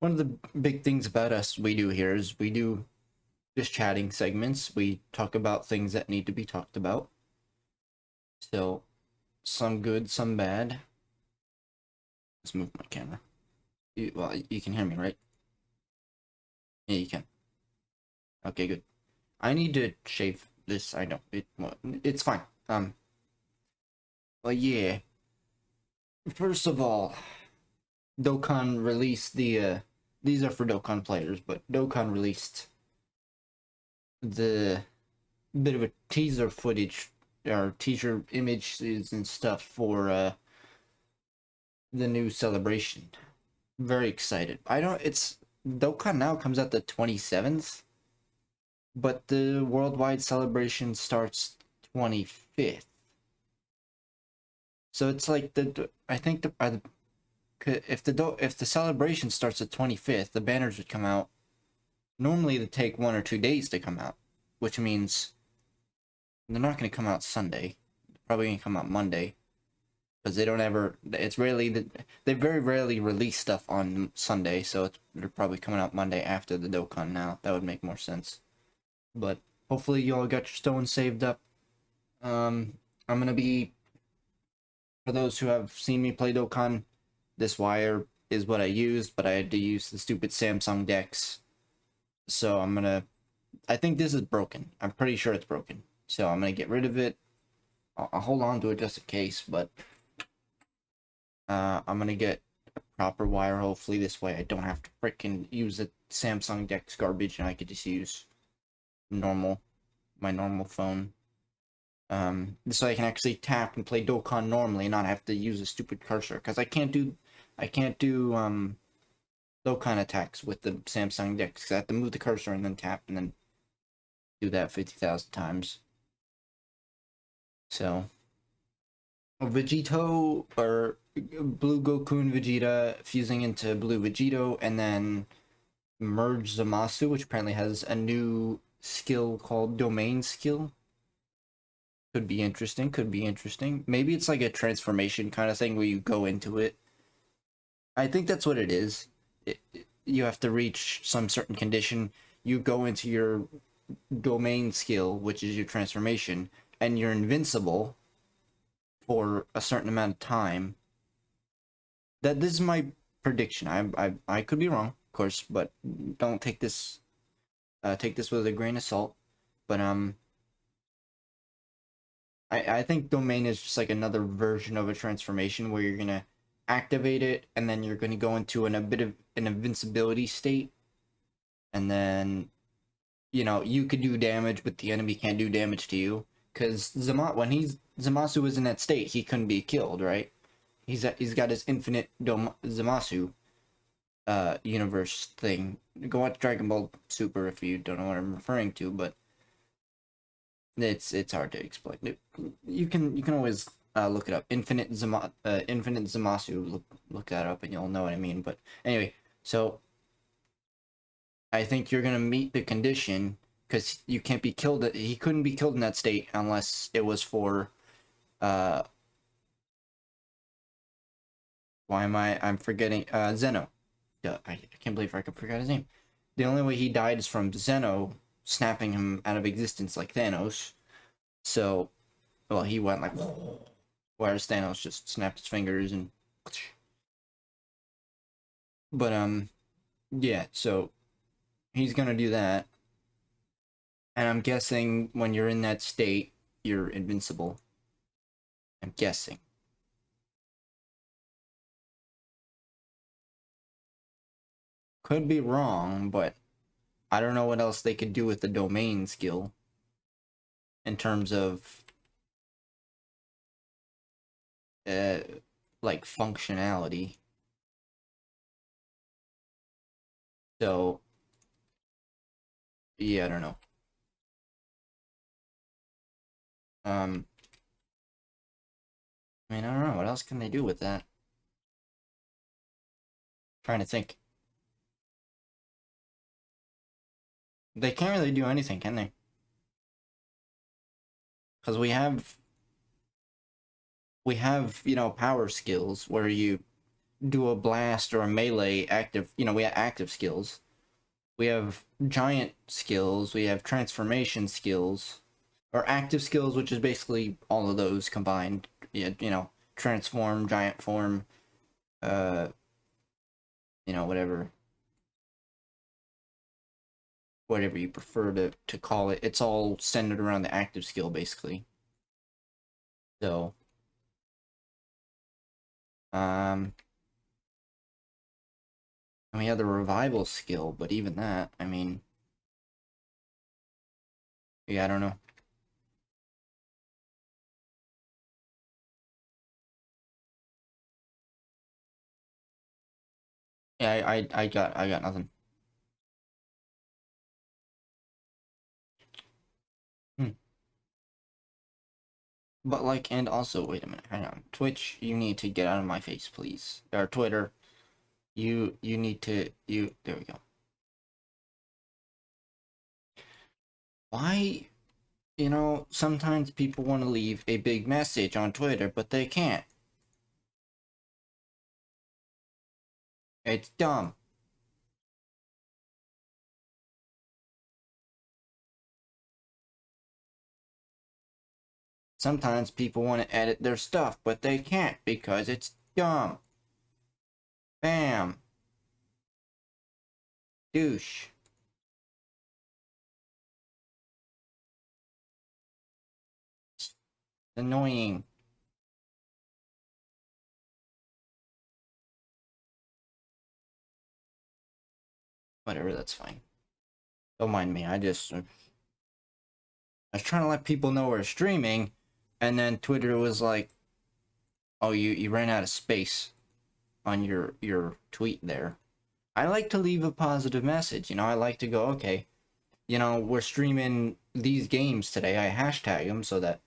one of the big things about us we do here is we do just chatting segments. We talk about things that need to be talked about. So, some good, some bad. Let's move my camera. You can hear me, right? Yeah, you can. Okay, good. I need to shave this. I know it's fine. But yeah. First of all, Dokkan released these are for Dokkan players, but Dokkan released the bit of a teaser footage or teaser images and stuff for the new celebration. Very excited. I don't. It's Dokkan now comes out the 27th, but the worldwide celebration starts 25th. So it's like I think if the celebration starts at 25th, the banners would come out. Normally, they take 1 or 2 days to come out, which means they're not going to come out Sunday. They're probably going to come out Monday, because they don't ever. It's rarely that they very rarely release stuff on Sunday, so they're probably coming out Monday after the Dokkan. Now that would make more sense. But hopefully, you all got your stones saved up. I'm gonna be, for those who have seen me play Dokkan, this wire is what I used, but I had to use the stupid Samsung decks. So I think this is broken. I'm pretty sure it's broken. So I'm gonna get rid of it. I'll hold on to it just in case, but I'm gonna get a proper wire. Hopefully, this way I don't have to freaking use the Samsung Dex garbage, and I could just use my normal phone. So I can actually tap and play Dokkan normally, and not have to use a stupid cursor. Because I can't do Dokkan attacks with the Samsung Dex. Because I have to move the cursor and then tap and then do that 50,000 times. So, Vegito or Blue Goku and Vegeta fusing into Blue Vegito, and then merge Zamasu, which apparently has a new skill called Domain Skill. Could be interesting. Could be interesting. Maybe it's like a transformation kind of thing where you go into it. I think that's what it is. You have to reach some certain condition. You go into your domain skill, which is your transformation, and you're invincible for a certain amount of time. This is my prediction. I could be wrong, of course, but don't take this with a grain of salt. But I think domain is just like another version of a transformation where you're gonna activate it, and then you're gonna go into a bit of an invincibility state, and then you could do damage, but the enemy can't do damage to you. Because when Zamasu was in that state, he couldn't be killed, right? He's got his infinite Zamasu universe thing. Go watch Dragon Ball Super if you don't know what I'm referring to, but it's hard to explain. You can always look it up. Infinite Zamasu. Look that up and you'll know what I mean. But anyway, so I think you're gonna meet the condition, because you can't be killed. He couldn't be killed in that state unless it was for I'm forgetting Zeno. Yeah, I can't believe I could forget his name. The only way he died is from Zeno snapping him out of existence like Thanos. So, well, he went like, whereas Thanos just snapped his fingers and. But yeah. So he's gonna do that, and I'm guessing when you're in that state, you're invincible. I'm guessing. Could be wrong, but I don't know what else they could do with the domain skill in terms of like functionality. So yeah, I don't know. I mean, I don't know what else can they do with that. Trying to think. They can't really do anything, can they? Because we have power skills where you do a blast or a melee active, we have active skills. We have giant skills, we have transformation skills, or active skills, which is basically all of those combined. Yeah, transform, giant form, uh, whatever you prefer to call it. It's all centered around the active skill, basically. So, and we have the revival skill, but even that, I mean, yeah, I don't know. Yeah, I got nothing. Hmm. But like, and also, wait a minute, hang on. Twitch, you need to get out of my face, please. Or Twitter, you need to there we go. Why, sometimes people want to leave a big message on Twitter, but they can't. It's dumb. Sometimes people want to edit their stuff, but they can't because it's dumb. Bam. Douche. It's annoying. Whatever, that's fine. Don't mind me. I was trying to let people know we're streaming, and then Twitter was like, "Oh, you ran out of space on your tweet there." I like to leave a positive message. I like to go, okay, we're streaming these games today. I hashtag them so that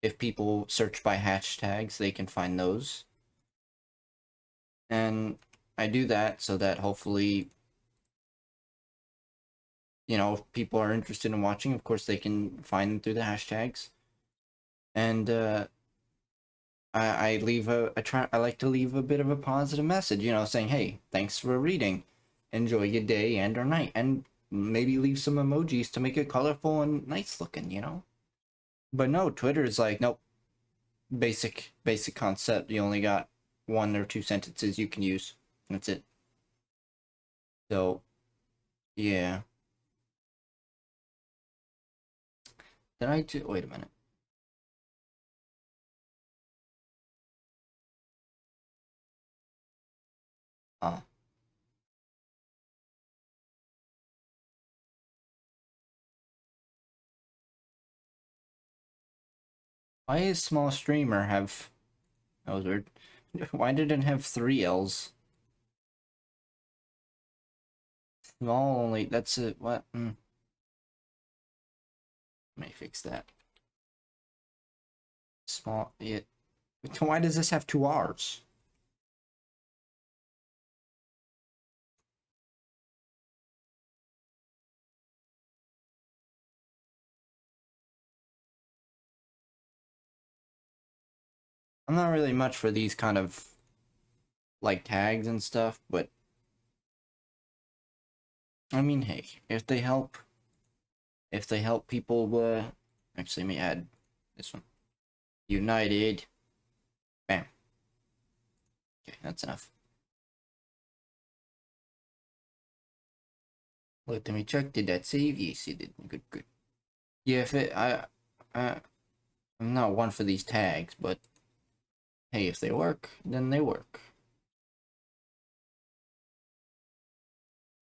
if people search by hashtags, they can find those. And I do that so that hopefully, if people are interested in watching, of course, they can find them through the hashtags. And I like to leave a bit of a positive message, saying, hey, thanks for reading. Enjoy your day and or night. And maybe leave some emojis to make it colorful and nice looking. But no, Twitter is like, nope, basic concept. You only got one or two sentences you can use. That's it. So, yeah. Did I do? Wait a minute. Oh. Why is small streamer have? That was weird. Why did it have three L's? Small only. That's it. What? Let me fix that. Small. It. Why does this have two R's? I'm not really much for these kind of like tags and stuff, but I mean, hey, if they help people, actually, let me add this one. United. Bam. Okay, that's enough. Let me check. Did that save? Yes, it did. Good, good. Yeah, if it, I'm not one for these tags, but hey, if they work, then they work.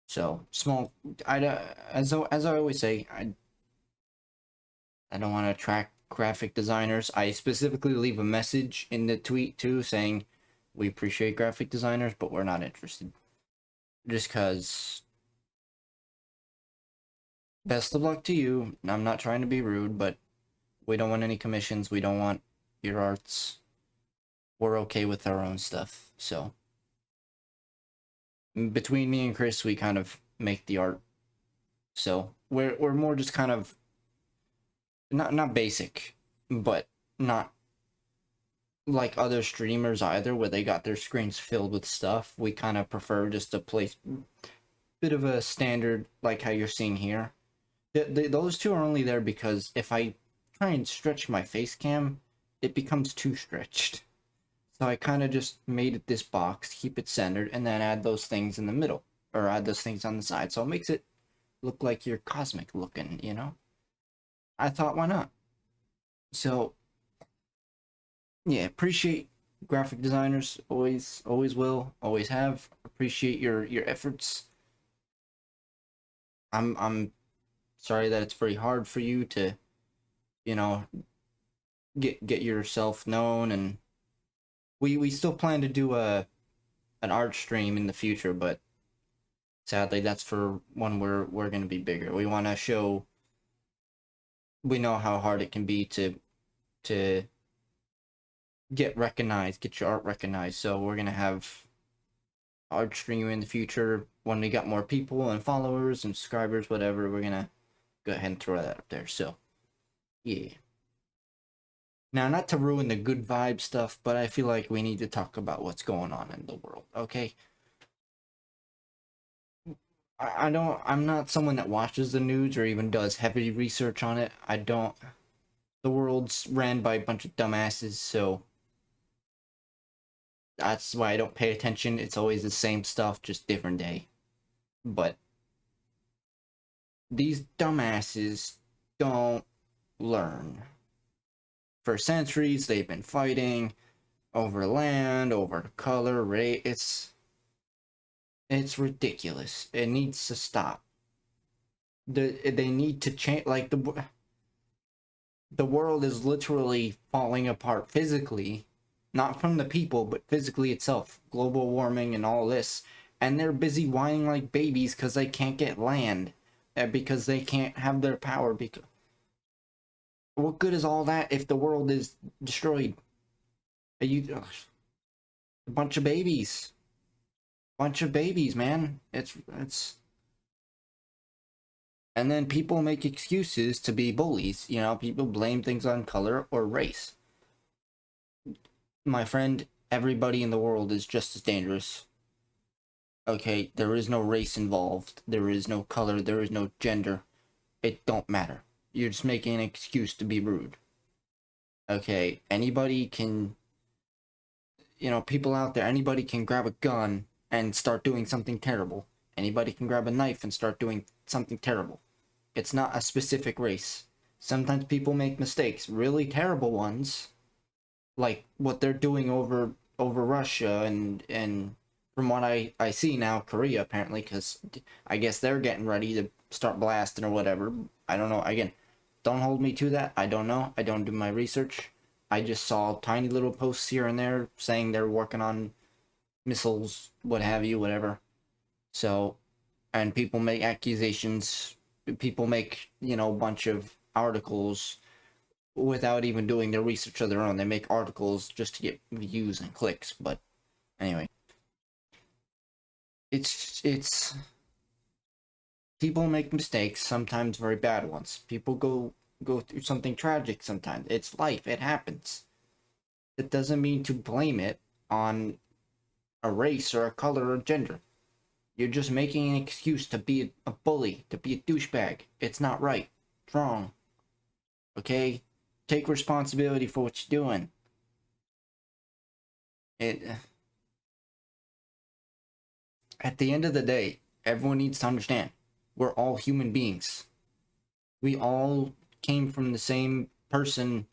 So small. As I always say, I don't want to attract graphic designers. I specifically leave a message in the tweet too, saying we appreciate graphic designers, but we're not interested. Just cause. Best of luck to you. I'm not trying to be rude, but we don't want any commissions. We don't want your arts. We're okay with our own stuff. So between me and Chris, we kind of make the art. So we're more just kind of not basic, but not like other streamers either, where they got their screens filled with stuff. We kind of prefer just to place bit of a standard like how you're seeing here. Those two are only there because if I try and stretch my face cam, it becomes too stretched. So I kind of just made it this box, keep it centered, and then add those things in the middle, or add those things on the side. So it makes it look like you're cosmic looking, you know? I thought, why not? So, yeah, appreciate graphic designers. Always will, always have. Appreciate your efforts. I'm sorry that it's very hard for you to, you know, get yourself known, and we still plan to do an art stream in the future, but sadly that's for when we're going to be bigger. We want to show, we know how hard it can be to get recognized, get your art recognized. So we're going to have art stream in the future when we got more people and followers and subscribers, whatever. We're going to go ahead and throw that up there. So yeah. Now, not to ruin the good vibe stuff, but I feel like we need to talk about what's going on in the world, okay? I don't, I'm not someone that watches the news or even does heavy research on it. I don't, the world's ran by a bunch of dumbasses, so that's why I don't pay attention. It's always the same stuff, just different day. But these dumbasses don't learn. For centuries, they've been fighting over land, over color, race. It's ridiculous. It needs to stop. They need to change. Like the world is literally falling apart physically, not from the people, but physically itself. Global warming and all this, and they're busy whining like babies because they can't get land, because they can't have their power. Because what good is all that if the world is destroyed? Are you a bunch of babies, man? It's and then people make excuses to be bullies. You know, people blame things on color or race. My friend, everybody in the world is just as dangerous. Okay, there is no race involved. There is no color. There is no gender. It don't matter. You're just making an excuse to be rude. Okay, anybody can, you know, people out there, anybody can grab a gun and start doing something terrible. Anybody can grab a knife and start doing something terrible. It's not a specific race. Sometimes people make mistakes, really terrible ones, like what they're doing over Russia and from what I see now, Korea apparently, because I guess they're getting ready to start blasting or whatever. I don't know. Again, don't hold me to that. I don't know. I don't do my research. I just saw tiny little posts here and there saying they're working on missiles, what have you, whatever. So, and people make accusations. People make, you know, a bunch of articles without even doing their research of their own. They make articles just to get views and clicks. But anyway, it's people make mistakes, sometimes very bad ones. People go through something tragic sometimes. It's life. It happens. It doesn't mean to blame it on a race or a color or gender. You're just making an excuse to be a bully, to be a douchebag. It's not right. It's wrong. Okay? Take responsibility for what you're doing. It At the end of the day, everyone needs to understand we're all human beings. We all came from the same person,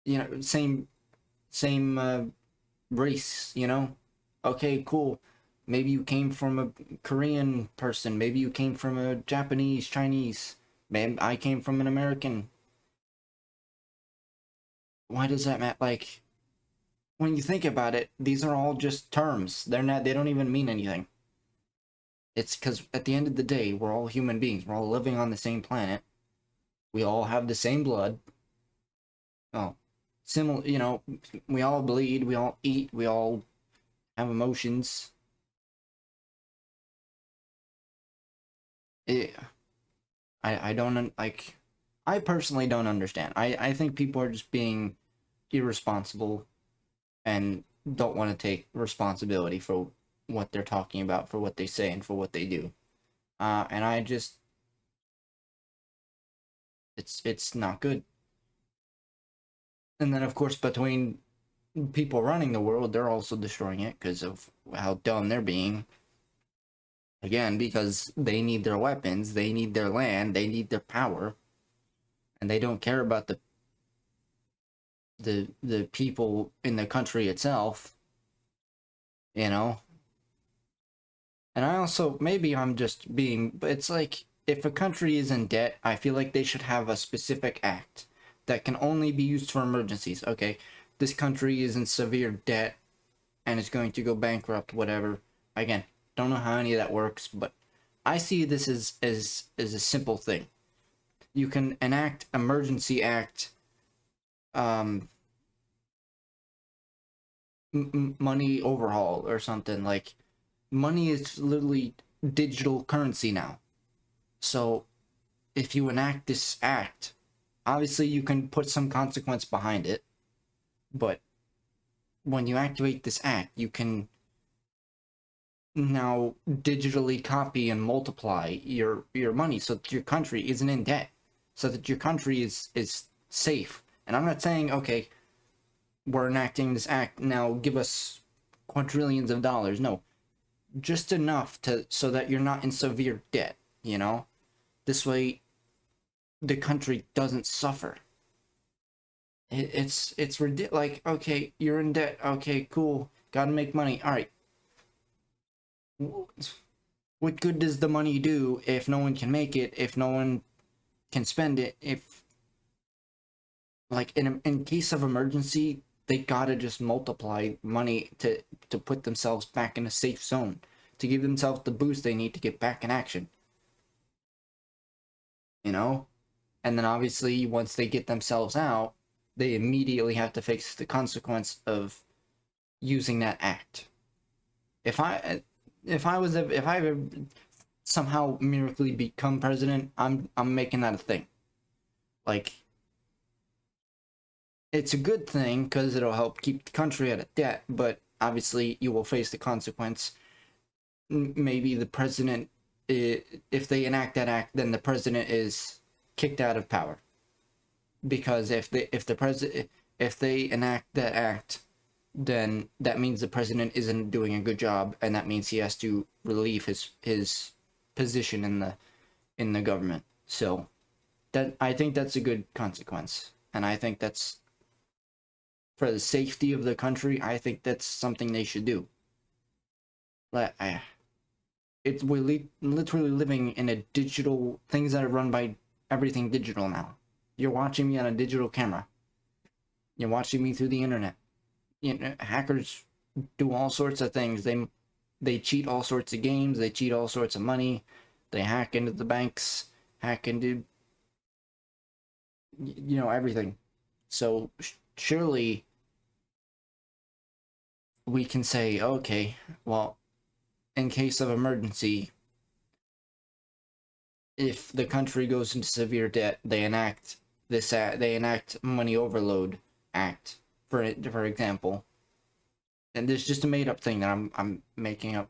you know, same race, you know? Okay, cool. Maybe you came from a Korean person, maybe you came from a Japanese, Chinese. Maybe I came from an American. Why does that matter? Like, when you think about it, these are all just terms. They don't even mean anything. It's because at the end of the day, we're all human beings. We're all living on the same planet. We all have the same blood. Oh, similar, you know, we all bleed, we all eat, we all have emotions. It, I don't like. I personally don't understand. I think people are just being irresponsible and don't want to take responsibility for what they're talking about, for what they say, and for what they do. And I just, it's not good. And then of course between people running the world, they're also destroying it because of how dumb they're being. Again, because they need their weapons, they need their land, they need their power, and they don't care about the people in the country itself, you know. And I also, maybe I'm just being, but it's like, if a country is in debt, I feel like they should have a specific act that can only be used for emergencies. Okay, this country is in severe debt and is going to go bankrupt, whatever. Again, don't know how any of that works, but I see this as a simple thing. You can enact emergency act, um, money overhaul or something. Like, money is literally digital currency now. So if you enact this act, obviously you can put some consequence behind it, but when you activate this act, you can now digitally copy and multiply your money so that your country isn't in debt, so that your country is safe. And I'm not saying, okay, we're enacting this act now, give us quadrillions of dollars. No, just enough to so that you're not in severe debt, you know. This way the country doesn't suffer. It's ridiculous. Like, okay, you're in debt, okay, cool, gotta make money, all right. What good does the money do if no one can make it, if no one can spend it, if, like, in case of emergency, they gotta just multiply money to put themselves back in a safe zone, to give themselves the boost they need to get back in action, you know. And then obviously once they get themselves out, they immediately have to face the consequence of using that act. If I ever somehow miraculously become president, I'm making that a thing. Like, it's a good thing because it'll help keep the country out of debt, but obviously you will face the consequence. Maybe the president, if they enact that act, then the president is kicked out of power, because if they enact that act, then that means the president isn't doing a good job, and that means he has to relieve his position in the government. So that, I think that's a good consequence, and I think that's for the safety of the country. I think that's something they should do. Like, we're literally living in a digital, things that are run by everything digital now. You're watching me on a digital camera. You're watching me through the internet. You know, hackers do all sorts of things. They cheat all sorts of games. They cheat all sorts of money. They hack into the banks, hack into, you know, everything. So surely we can say, okay, well, in case of emergency, if the country goes into severe debt, they enact this act. They enact money overload act, for example. And there's just a made up thing that I'm making up.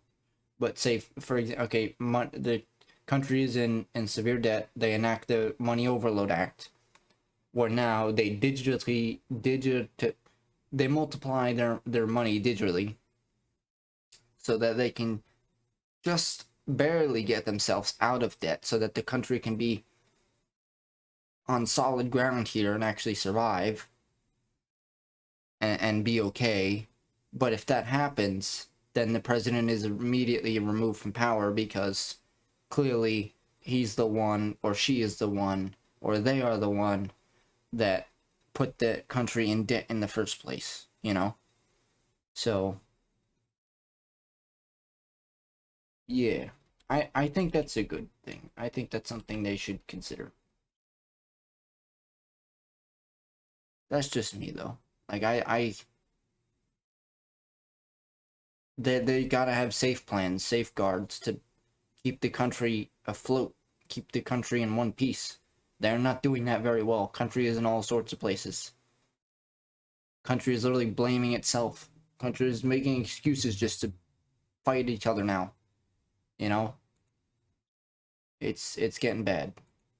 But say, for example, okay, the country is in severe debt. They enact the money overload act, where now they they multiply their money digitally, so that they can just barely get themselves out of debt, so that the country can be on solid ground here and actually survive and be okay. But if that happens, then the president is immediately removed from power, because clearly he's the one, or she is the one, or they are the one that put the country in debt in the first place, you know? So, yeah. I think that's a good thing. I think that's something they should consider. That's just me, though. Like, they gotta have safe plans, safeguards to keep the country afloat, keep the country in one piece. They're not doing that very well. Country is in all sorts of places. Country is literally blaming itself. Country is making excuses just to fight each other now. You know? It's getting bad.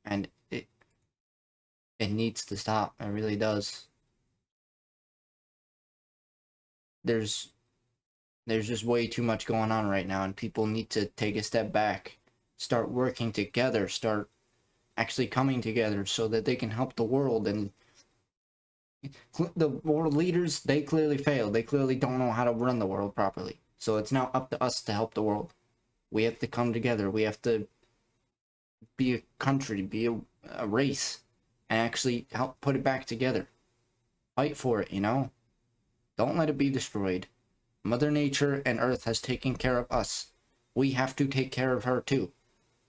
And it needs to stop. It really does. There's just way too much going on right now, and people need to take a step back, start working together, start actually coming together so that they can help the world. And the world leaders, they clearly failed. They clearly don't know how to run the world properly. So it's now up to us to help the world. We have to come together. We have to be a country, be a race, and actually help put it back together. Fight for it, you know? Don't let it be destroyed. Mother Nature and Earth has taken care of us. We have to take care of her too.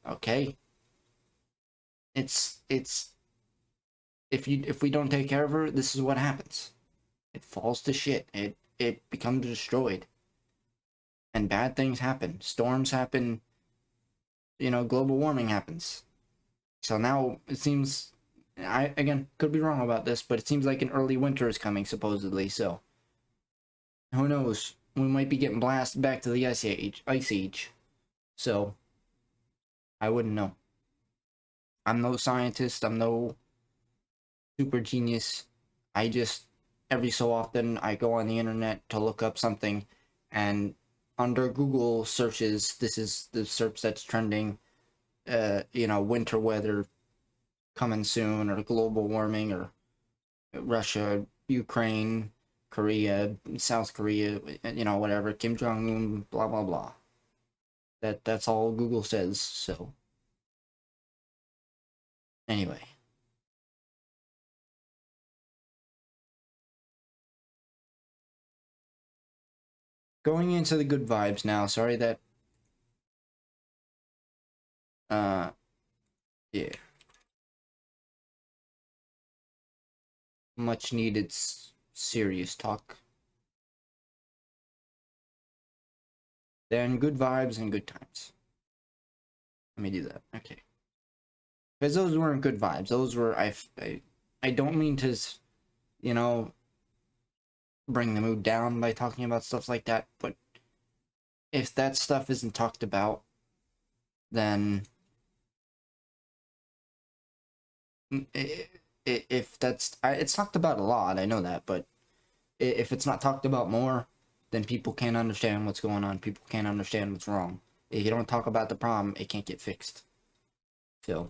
Okay? It's if we don't take care of her, this is what happens. It falls to shit. It becomes destroyed. And bad things happen. Storms happen. You know, global warming happens. So now it seems, I again could be wrong about this, but it seems like an early winter is coming supposedly, so who knows? We might be getting blasted back to the ice age. So I wouldn't know. I'm no scientist, I'm no super genius. I just, every so often, I go on the internet to look up something, and under Google searches, this is the search that's trending, you know, winter weather coming soon, or global warming, or Russia, Ukraine, Korea, South Korea, you know, whatever, Kim Jong-un, blah, blah, blah. That's all Google says, so. Anyway. Going into the good vibes now. Sorry that... yeah. Much needed serious talk. Then good vibes and good times. Let me do that. Okay. Because those weren't good vibes. Those were... I don't mean to, you know, bring the mood down by talking about stuff like that, but if that stuff isn't talked about, then if that's, it's talked about a lot, I know that, but if it's not talked about more, then people can't understand what's going on. People can't understand what's wrong. If you don't talk about the problem, it can't get fixed. So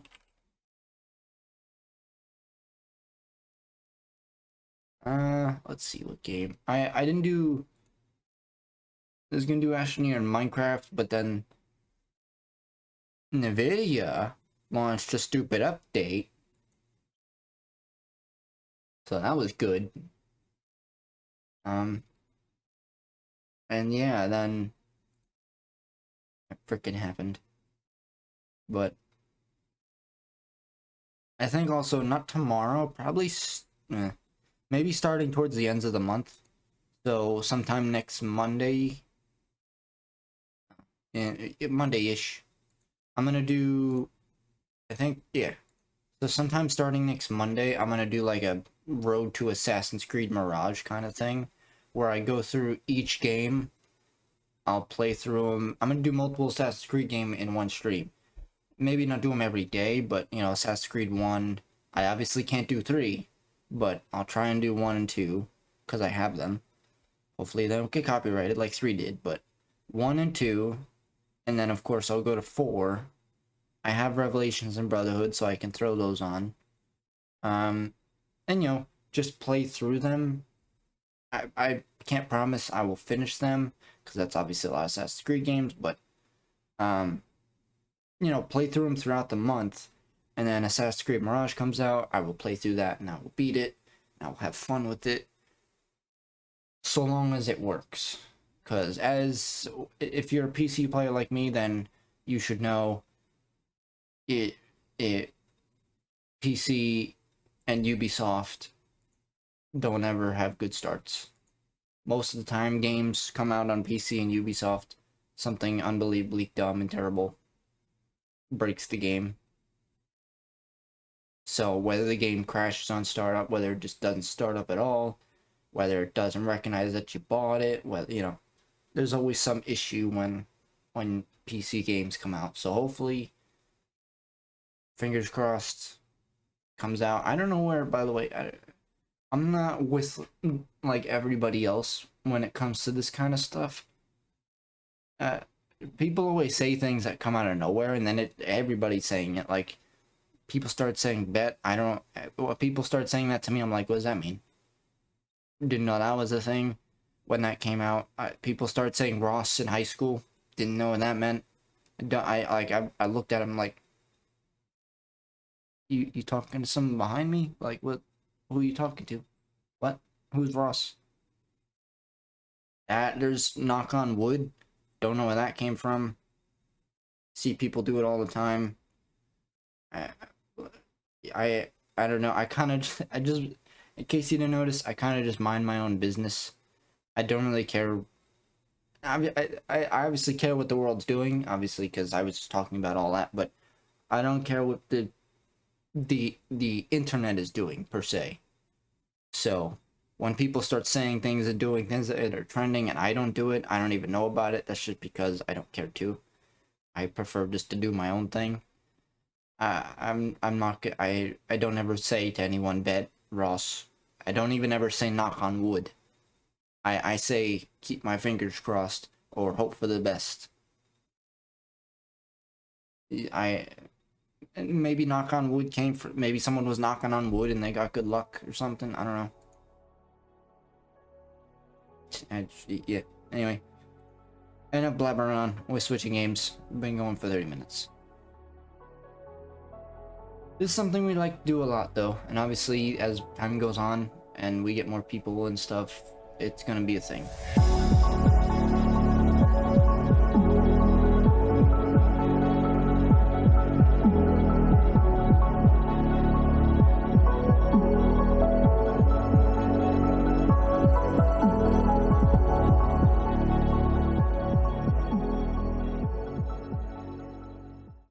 let's see what game. I didn't do... I was gonna do Astroneer in Minecraft, but then NVIDIA launched a stupid update. So that was good. And yeah, then it freaking happened. But I think also not tomorrow, probably maybe starting towards the ends of the month. So sometime next Monday, and Monday-ish, I'm gonna do, I think, yeah. So sometime starting next Monday, I'm gonna do like a Road to Assassin's Creed Mirage kind of thing, where I go through each game. I'll play through them. I'm gonna do multiple Assassin's Creed game in one stream. Maybe not do them every day, but you know, Assassin's Creed 1, I obviously can't do 3, but I'll try and do 1 and 2, because I have them. Hopefully they don't get copyrighted like 3 did, but 1 and 2, and then of course I'll go to 4. I have Revelations and Brotherhood, so I can throw those on. And you know, just play through them. I can't promise I will finish them, because that's obviously a lot of Assassin's Creed games, but you know, play through them throughout the month, and then Assassin's Creed Mirage comes out, I will play through that, and I will beat it, and I will have fun with it, so long as it works. Because if you're a PC player like me, then you should know PC and Ubisoft don't ever have good starts. Most of the time, games come out on PC and Ubisoft, something unbelievably dumb and terrible breaks the game. So whether the game crashes on startup, whether it just doesn't start up at all, whether it doesn't recognize that you bought it, whether, you know, there's always some issue when PC games come out. So hopefully, fingers crossed, comes out. I don't know where, by the way, I'm not with like everybody else when it comes to this kind of stuff. Uh, People always say things that come out of nowhere, and then everybody's saying it. Like, people start saying bet. I don't. When people start saying that to me, I'm like, what does that mean? Didn't know that was a thing when that came out. People start saying Ross in high school. Didn't know what that meant. I looked at him like, you talking to someone behind me? Like, what? Who are you talking to? What? Who's Ross? There's knock on wood. Don't know where that came from. See people do it all the time. I I, I don't know. I kind of I just in case you didn't notice, I kind of just mind my own business. I don't really care. I obviously care what the world's doing, obviously, because I was just talking about all that, but I don't care what the internet is doing per se. So when people start saying things and doing things that are trending and I don't do it, I don't even know about it. That's just because I don't care to. I prefer just to do my own thing. I'm not. I don't ever say to anyone bet Ross. I don't even ever say knock on wood. I say keep my fingers crossed or hope for the best. I maybe knock on wood came from, maybe someone was knocking on wood and they got good luck or something. I don't know. Yeah. Anyway, enough blabbering on. We're switching games. We've been going for 30 minutes. This is something we like to do a lot though, and obviously as time goes on and we get more people and stuff, it's gonna be a thing.